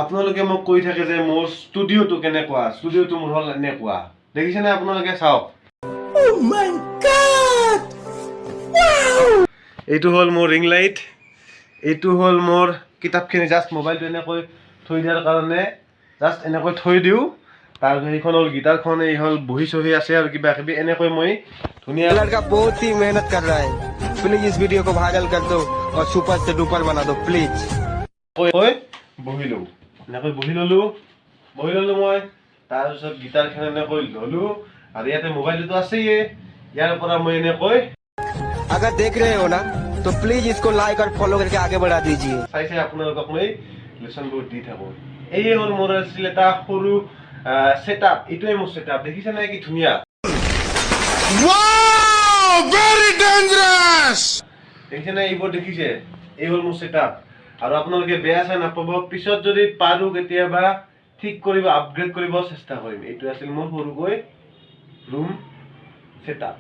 আপোনালোকে মোক কৈ থাকে যে মোৰ ষ্টুডিঅ'টো কেনেকুৱা, ষ্টুডিঅ'টো মোৰ হ'ল এনেকুৱা। দেখিছেনে আপোনালোকে চাওক। এইটো হ'ল মোৰ ৰিং লাইট, এইটো হ'ল মোৰ কিতাপখিনি জাষ্ট মোবাইলটো এনেকৈ থৈ দিয়াৰ কাৰণে জাষ্ট এনেকৈ থৈ দিওঁ। তাৰপিছত এইখন হ'ল গীটাৰখন, এই হ'ল বহি চহি আছে আৰু কিবা কিবি এনেকৈ মই ধুনীয়া लड़का बहुत ही मेहनत कर रहा है प्लीज इस वीडियो को वायरल कर दो और सुपर से डुपर बना दो प्लीज বহিলোঁ এনেকৈ বহি ল'লোঁ মই। তাৰপিছত গীটাৰখন এনেকৈ ল'লোঁ আৰু ইয়াতে মোবাইলটো আছেই, ইয়াৰ পৰা মই এনেকৈ अगर देख रहे हो ना तो प्लीज इसको लाइक और फॉलो करके आगे बढ़ा दीजिए। চাই আপোনালোকক মই লেচনবোৰ দি থাকোঁ। এই হ'ল মোৰ আছিল এটা সৰু ছেটআপ, এইটোৱে মোৰ ছেটআপ। দেখিছে নাই কি ধুনীয়া। দেখিছে নাই এইবোৰ দেখিছে, এই হ'ল মোৰ ছেটআপ। আৰু আপোনালোকে বেয়া চাই নাপাব, পিছত যদি পাৰোঁ কেতিয়াবা ঠিক কৰিব, আপগ্ৰেড কৰিব চেষ্টা কৰিম। এইটো আছিল মোৰ সৰুকৈ ৰুম ছেটআপ।